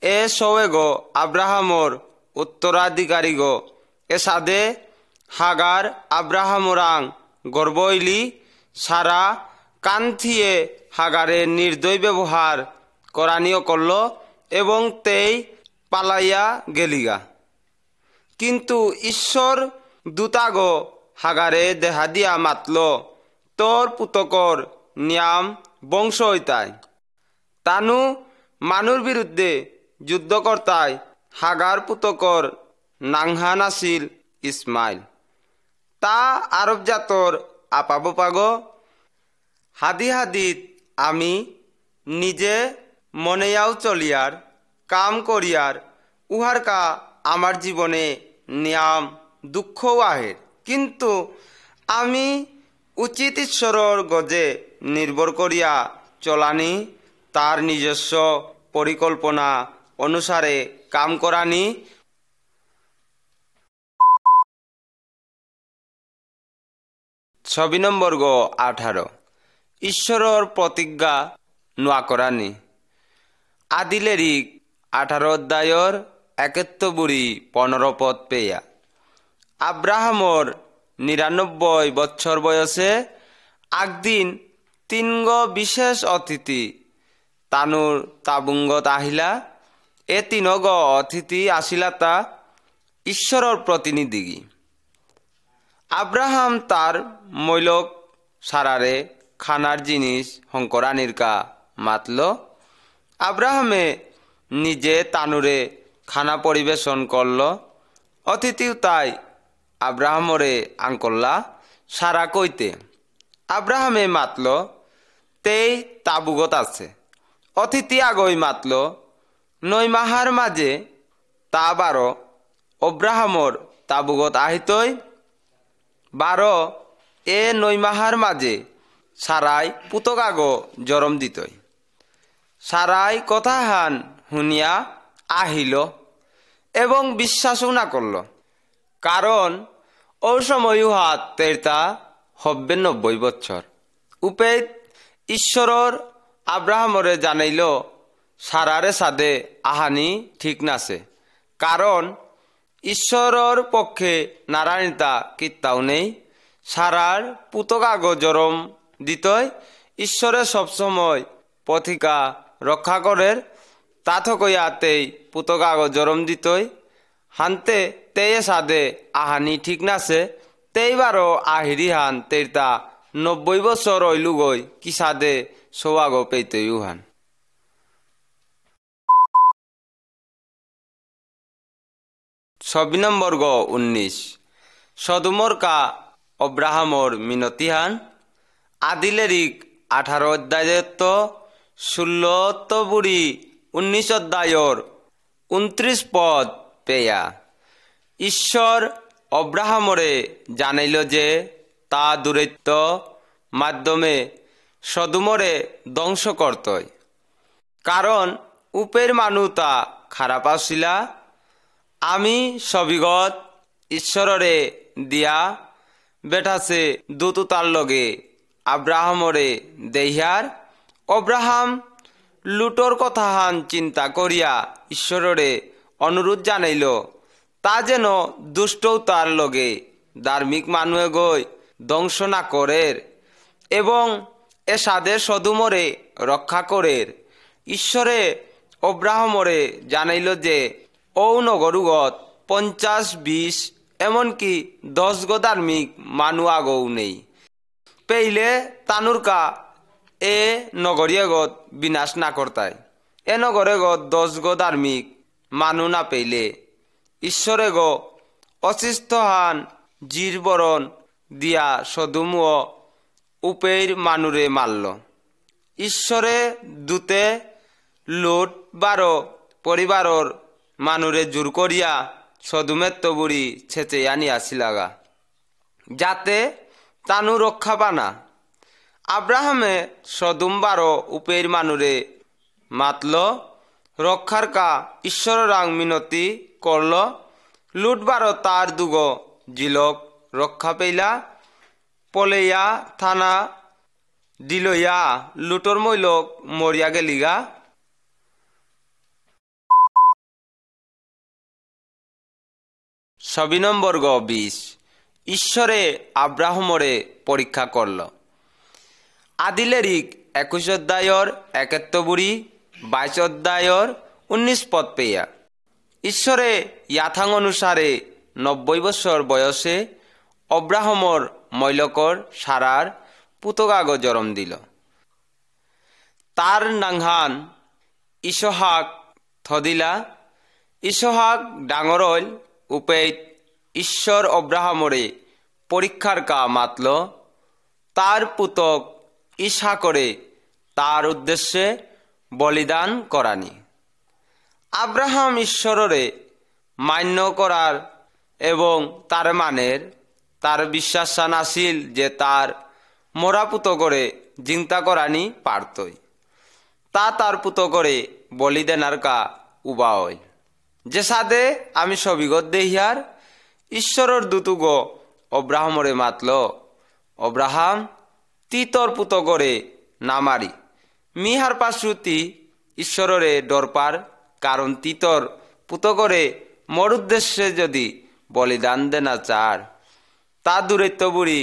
এ সৌয়েগো আব্রাহামর উত্তরাধিকারীগো এ সাদে হাগার আব্রাহামরাং গর্বইলি সারা কান্থিয়ে হাগারে নির্দয় ব্যবহার করানিও করল এবং তেই পালাইয়া গেলিগা। কিন্তু ঈশ্বর দূতাগো হাগারে দেহা দিয়া মাতল তোর পুতকর নিয়াম বংশ হইতায় তানু মানুর বিরুদ্ধে যুদ্ধ করতায় হাগার পুতকর নাংহা নাছিল ইসমাইল তা আরব জাতর আপাবোপাগ হাদি হাদিত আমি নিজে মনেয়াও চলিয়ার কাম করিয়ার উহার কা আমার জীবনে নিয়াম দুঃখ আহের কিন্তু আমি উচিত ঈশ্বরর গজে নির্ভর করিয়া চলানি তার নিজস্ব পরিকল্পনা অনুসারে কাম করানি। 6 নম্বর গ 18 ঈশ্বরর প্রতিজ্ঞা নোয়া করানি। আদিলেরিক 18 অধ্যায়র 71-15 পদ পেয়া আব্রাহামর 99 বছর বয়সে একদিন তিনগ বিশেষ অতিথি তানুর তাবুঙ্গত আহিলা এ তিনগ অতিথি আসিলাতা ঈশ্বরর প্রতিনিধি। আব্রাহাম তার মৈলক সারারে খানার জিনিস হংকরানির কা মাতল। আব্রাহামে নিজে তানুরে খানা পরিবেশন করল। অতিথিও তাই আব্রাহামরে আঙ্কল্লা সারা কইতে আব্রাহামে মাতল তেই তাবুগত আছে। অতিথি আগই মাতল 9 মাহার মাঝে তা 12 অব্রাহামর তাবুগত আহিতই 12 এ 9 মাহার মাঝে সারাই পুতকাগ জরম দিতই। সারাই কথা হান শুনিয়া আহিল এবং বিশ্বাসও না করল কারণ ও সময় উহাত তেরতা হব্বে 90 বছর। উপেদ ঈশ্বরর আব্রাহামরে জানাইল সারারে সাদে আহানি ঠিক নাছে কারণ ঈশ্বরর পক্ষে নারায়ণতা কিত্তাও নেই। সারার পুতকাগ জরম দিতই ঈশ্বরে সবসময় পথিকা রক্ষা করের তাথ কইয়াতেই পুতকাগ জরম দিতই হানতে তেয়ে সাদে আহানি ঠিক নাছে তেইবারও আহিরি হান তেরতা 90 বছর হইলুগই কি সাদে সৌয়াগ পেইতই উহান। 6 নম্বর গ 19 সদুমর কা অব্রাহামর মিনতিহান। আদিলেরিক 18 অধ্যায়ত 16-19 অধ্যায়র 29 পদ পেয়া ঈশ্বর অব্রাহামরে জানাইল যে তা দূরত্ব মাধ্যমে সদুমরে ধ্বংস করতই কারণ উপের মানু তা খারাপ আসিলা। আমি সবিগত ঈশ্বররে দিয়া বেঠাছে দুতু তার লগে আব্রাহামরে দেহিয়ার অব্রাহাম লুটর কথা হান চিন্তা করিয়া ঈশ্বররে অনুরোধ জানাইল তা যেন দুষ্টও তার লগে ধার্মিক মানুহে গই ধ্বংস না করের এবং এ সাদের সদুমরে রক্ষা করের। ঈশ্বরে অব্রাহামরে জানাইল যে ও নগরুগত 50-20 এমনকি 10 গো ধার্মিক মানু আগও নেই পেইলে তানুরকা এ নগরীয়গত বিনাশ না করতায়। এ নগরেগত 10 গো ধার্মিক মানু না পেইলে ঈশ্বরে গো অসিস্থ হান জির বরণ দিয়া সদুমুয় উপের মানুরে মারল। ঈশ্বরে দূতে লুট 12 পরিবারর মানুরে জোর করিয়া সদুমের তবুরি ছেচে আনি আসিলাগা যাতে তানু রক্ষা পানা। আব্রাহামে সদুম 12 উপের মানুরে মাতল রক্ষার কা ঈশ্বরাং মিনতি করল। লুট 12 তার দুগ জিলক রক্ষা পেইলা পলেয়া থানা দিলইয়া লুটর মইলক মরিয়া গেলিগা। সবিনম্বর্গ 20 ঈশ্বরে আব্রাহমরে পরীক্ষা করল। আদিলেরিক 21 অধ্যায়র 71 22 অধ্যায়র 19 পদ পেয়া ঈশ্বরে ইয়াথাং অনুসারে 90 বছর বয়সে অব্রাহমর মৈলকর সারার পুতগাগ জরম দিল। তার নাংহান ইসহাক থদিলা। ইসহাক ডাঙর হইল উপেত ঈশ্বর অব্রাহমরে পরীক্ষার কা মাতল তার পুতক ইসহাকরে তার উদ্দেশ্যে বলিদান করানি। আব্রাহাম ঈশ্বররে মান্য করার এবং তার মানের তার বিশ্বাস নাছিল যে তার মরা পুত করে চিন্তা করানি পারতই। তা তার পুত করে বলি দেনার কা উবা হইল। যে সাদে আমি সবিগত দেহিয়ার ঈশ্বরের দুতুগ অব্রাহমরে মাতল, অব্রাহাম তিতর পুত করে না মারি মিহার পাশ্রুতি ঈশ্বররে ডরপার, কারণ তিতর পুত করে মোর উদ্দেশ্যে যদি বলিদান দেনা চার তা দূরত্ব বুড়ি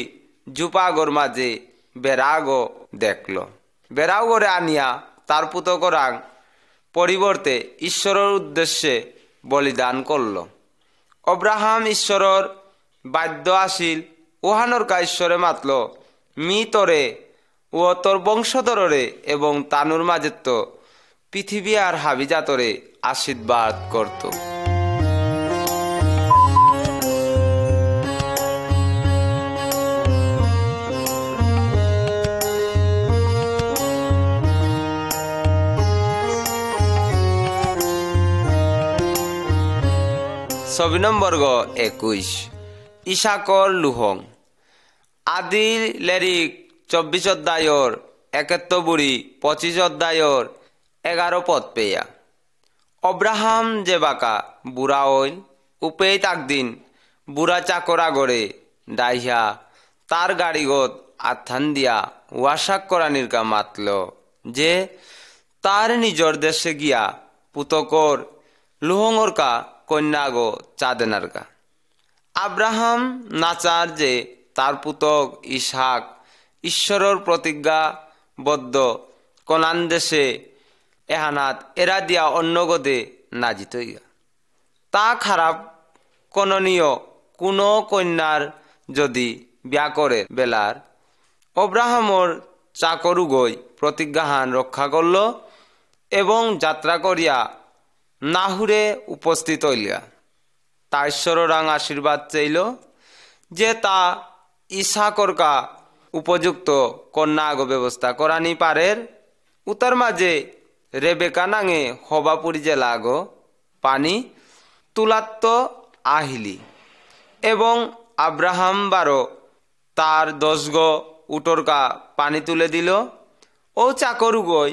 জুপাগর মাঝে বেড়াগ দেখল। বেড়াও করে আনিয়া তার পুত করাং পরিবর্তে ঈশ্বরের উদ্দেশ্যে বলিদান করল। অব্রাহাম ঈশ্বরের বাদ্য আসিল ওহানোর কা ঈশ্বরে মাতল মি তরে ও তোর বংশধরে এবং তানুর মাঝে তো পৃথিবী আর হাবিজাতরে আশীর্বাদ করত। সবিনম্বর্গ 21 ইসাকর লুহং। আদিল লেরিক 24 অধ্যায়র 71 25 অধ্যায়র 11 পদ পেয়া অব্রাহাম যে বাকা বুড়া হইল উপেই তাকদিন বুড়া চাকরা গড়ে ডাইহা তার গাড়িগত আথান দিয়া ওয়াশাক করানির কা মাতল যে তার নিজর দেশে গিয়া পুতকর লুহংর কা কন্যাগো চাঁদেনার কা। আব্রাহাম নাচার যে তার পুতক ইসহাক ঈশ্বরের প্রতিজ্ঞাবদ্ধ কনান দেশে এহানাত এরা দিয়া অন্য গদে নাজিত হইয়া। তা খারাপ কননীয় কোনো কন্যার যদি বিয়া করে বেলার অব্রাহামর চাকরু গই প্রতিজ্ঞাহান রক্ষা করল এবং যাত্রা করিয়া নাহুরে উপস্থিত হইলিয়া তা ঈশ্বরাং আশীর্বাদ চাইল যে তা ইসহাকর কা উপযুক্ত কন্যা আগ ব্যবস্থা করানি পারের। উতার মাঝে রেবেকা নাঙে হবাপুরি জেলা আগ পানি তুলাত্ত আহিলি এবং আব্রাহাম বারো তার 10 গো উটরকা পানি তুলে দিল। ও চাকরু গই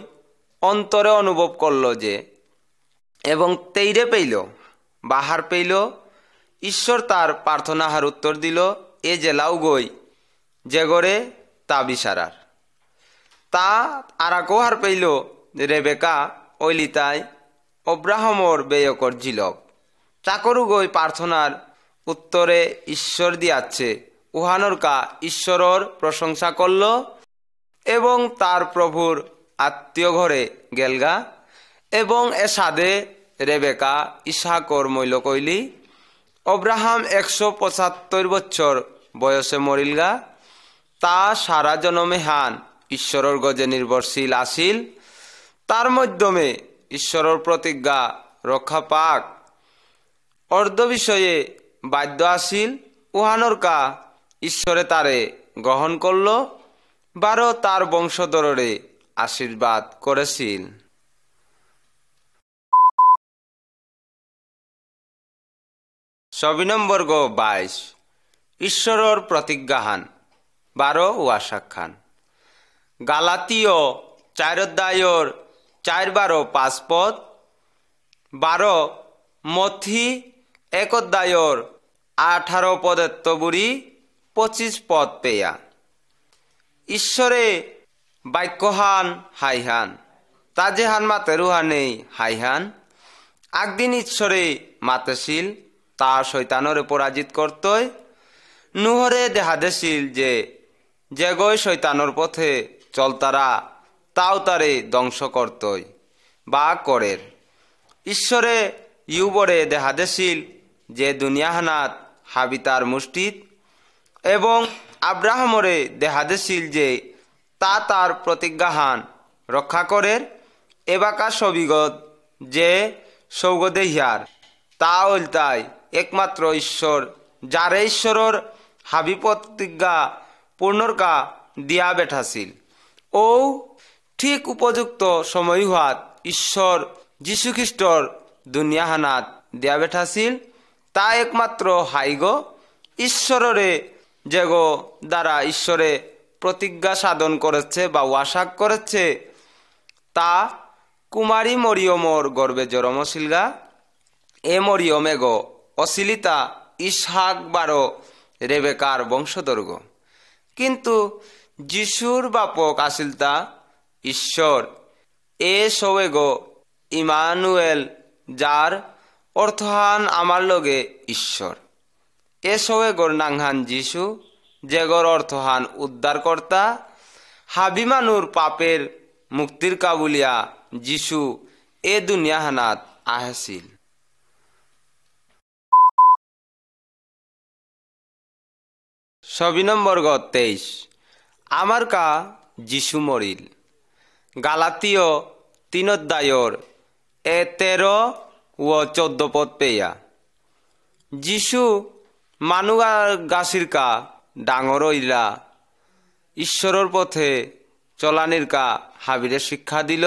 অন্তরে অনুভব করল যে এবং তেইরে পেইল বাহার পেইল ঈশ্বর তার প্রার্থনাহার উত্তর দিল এ জেলাও গই যে গড়ে তা বিসারার। তা আরাকোহার পেইল রেবেকা ওইলিতাই অব্রাহামর বেয়কর জিলক চাকরু গই প্রার্থনার উত্তরে ঈশ্বর দিয়াচ্ছে উহানোর কা ঈশ্বরর প্রশংসা করল এবং তার প্রভুর আত্মীয় ঘরে গেলগা এবং এ সাদে রেবেকা ইসহাকর মইল কইলি অব্রাহাম 175 বছর বয়সে মরিলগা। তা সারা জনমে হান ঈশ্বরের গজে নির্ভরশীল আসিল, তার মাধ্যমে ঈশ্বরের প্রতিজ্ঞা রক্ষা পাক অর্ধ বিষয়ে বাধ্য আসিল উহানোর কা ঈশ্বরে তারে গ্রহণ করল বারো তার বংশধরে আশীর্বাদ করেছিল। সবিনম্বর্গ 22 ঈশ্বরের প্রতিজ্ঞাহান 12 ওয়াসাখান। গালাতীয় 4 অধ্যায়র 4-12 5 পদ 12 মথি 1 অধ্যায়র 18 পদেত্ত বুড়ি 25 পদ পেয়া ঈশ্বরে বাক্যহান হাইহান তাজেহান মাতে রুহানেই হাইহান একদিন ঈশ্বরে মাতেছিল তা শৈতানরে পরাজিত করতই। নুহরে দেখা দিছিল যে যেগই শৈতানর পথে চলতারা তাও তারে ধ্বংস করতই বা করের। ঈশ্বরে ইউবরে দেখা দিছিল যে দুনিয়াহানাত হাবিতার মুষ্টিত, এবং আব্রাহামরে দেখা দিছিল যে তা তার প্রতিজ্ঞাহান রক্ষা করের। এবাকা সবিগত যে সৌগদেহিয়ার তা ওলতাই একমাত্র ঈশ্বর, যারে ঈশ্বরের হাবি প্রতিজ্ঞা পূর্ণরকা দিয়া বেঠাছিল। ও ঠিক উপযুক্ত সময় হওয়াত ঈশ্বর যীশুখ্রিস্টর দুনিয়াহানাত দিয়া বেঠাছিল। তা একমাত্র হাইগ ঈশ্বররে যেগো দ্বারা ঈশ্বরে প্রতিজ্ঞা সাধন করেছে বা ওয়াসাক করেছে, তা কুমারী মরিয়মর গর্বে জরমশিলগা। এ মরিয়মে গো অশিলিতা ইসহাক বারো রেবেকার বংশধর্গ। কিন্তু যিশুর বাপক আসিলতা ঈশ্বর। এ সবে গো ইমানুয়েল, যার অর্থহান আমার লগে ঈশ্বর। এ সবে গোর নাংহান যিশু, যেগর অর্থহান উদ্ধারকর্তা। হাবিমানুর পাপের মুক্তির কাবুলিয়া যিশু এ দুনিয়াহানাত আহছিল। নম্বর 23 আমার কা যিশু মরিল। গালাতীয় 3 অধ্যায়র 13 ও 14 পদ পেয়া। যিশু মানুগার গাছির কা ডাঙর হইলা ঈশ্বরের পথে চলানির কা হাবিরে শিক্ষা দিল।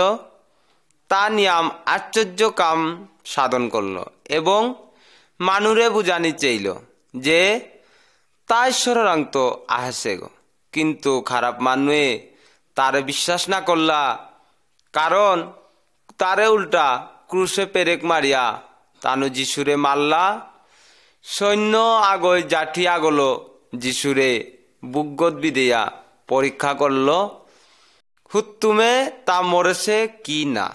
তা নিয়াম আশ্চর্য কাম সাধন করল এবং মানুরে বুঝানি চাইল যে তা ঈশ্বরের আংত আহেছে গো। কিন্তু খারাপ মানুয়ে তারে বিশ্বাস না করলা, কারণ তারে উল্টা ক্রুশে পেরেক মারিয়া তানু যিশুরে মারলা। সৈন্য আগয় জাঠি আগলো যিশুরে বুগত বিদেয়া পরীক্ষা করল হুত্তুমে তা মরেছে কি না।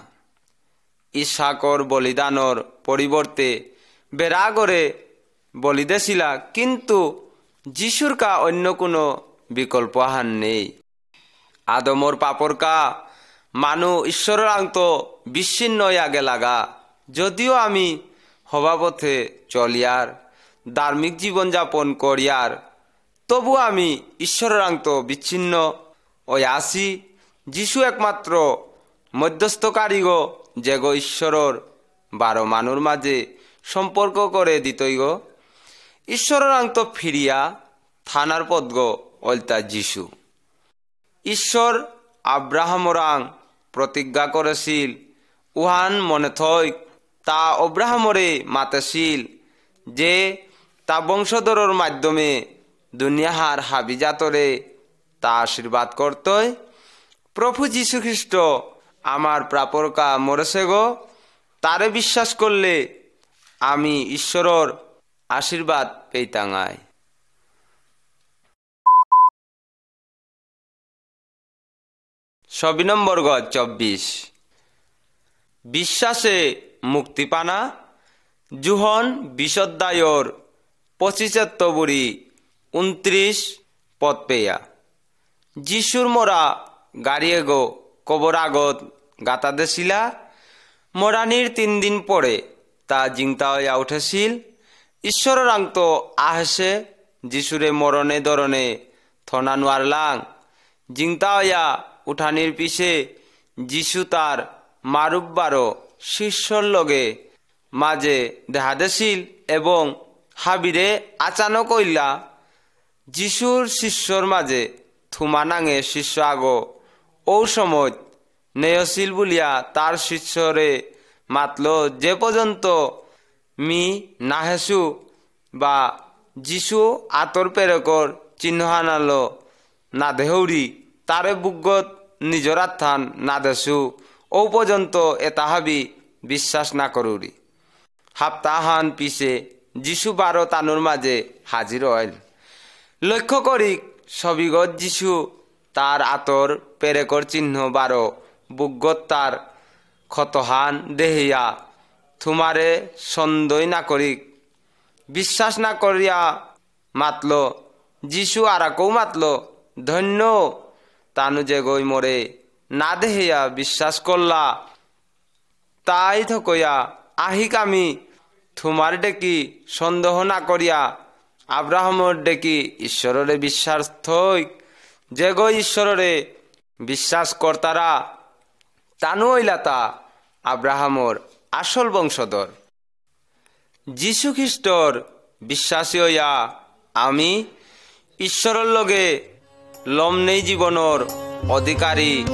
ইসাকর বলিদানর পরিবর্তে বেড়াগরে বলিদেছিলা, কিন্তু যিশুর কা অন্য কোনো বিকল্প হান নেই। আদমর পাপর কা মানু ঈশ্বরের আংত বিচ্ছিন্ন আগে লাগা। যদিও আমি হবাপথে চলিয়ার ধার্মিক জীবনযাপন করিয়ার, তবু আমি ঈশ্বরের আংত বিচ্ছিন্ন ওই আসি। যিশু একমাত্র মধ্যস্থকারীগ, যেগো ঈশ্বরের 12 মানুর মাঝে সম্পর্ক করে দিতই গো। ঈশ্বরের আংত ফিরিয়া থানার পদ্গ অলতা যিশু। ঈশ্বর আব্রাহামরাং প্রতিজ্ঞা করেছিল, উহান মনে থই তা অব্রাহামরে মাতেছিল যে তা বংশধরের মাধ্যমে দুনিয়াহার হাবিজাতরে তা আশীর্বাদ করতই। প্রভু যীশু খ্রিস্ট আমার প্রাপরকা মরেছে গো। তারে বিশ্বাস করলে আমি ঈশ্বরের আশীর্বাদ পেইতাঙাই। নম্বর 24 বিশ্বাসে মুক্তি পানা। জুহন 20 অধ্যায়র 25-29 পদ পেয়া। যিশুর মোরা গাড়িয়ে গো কবর আগত গাতা দেছিলা। মরানির 3 দিন পরে তা জিংতা হইয়া উঠেছিল। ঈশ্বরের আংত আহেসে যিশুরে মরণে ধরনে থনা নোয়ারলাং। জিংতা হইয়া উঠানির পিছে যিশু তার মারুব্বারো শিষ্যর লগে মাঝে দেখা দেছিল এবং হাবিরে আচানক হইলা যিশুর শিষ্যর মাঝে থুমা নাঙে শিষ্য আগো ও সময় নেয়ছিল বলিয়া তার শিষ্যরে মাতল, যে পর্যন্ত মি নাহেসু বা যিশু আতর পেরেকর চিহ্ন হানালো না দেহৌরি তারে বুগত নিজর আত্থান না দেশু ও পর্যন্ত এতাহাবি বিশ্বাস না করুরি। হাপ্তাহান পিছে যিশু 12 তানুর মাঝে হাজির হইল। লক্ষ্য করি সবিগত যিশু তার আতর পেরেকর চিহ্ন 12 বুগত তার ক্ষতহান দেহিয়া থুমারে সন্দই না করি বিশ্বাস না করিয়া মাতল, যিশু আরাকও মাতল, ধন্য তানু যে গই মরে না দেহিয়া বিশ্বাস করলা, তাই থকইয়া আহিক আমি তোমার ডেকি সন্দেহ না করিয়া আব্রাহামর ডেকি ঈশ্বররে বিশ্বাস থই, যে গই ঈশ্বররে বিশ্বাস কর্তারা তানু হইলা তা আব্রাহামর আসল বংশধর। যীশু খ্রিস্টর বিশ্বাসী হইয়া আমি ঈশ্বরের লগে লম নেই জীবনের অধিকারী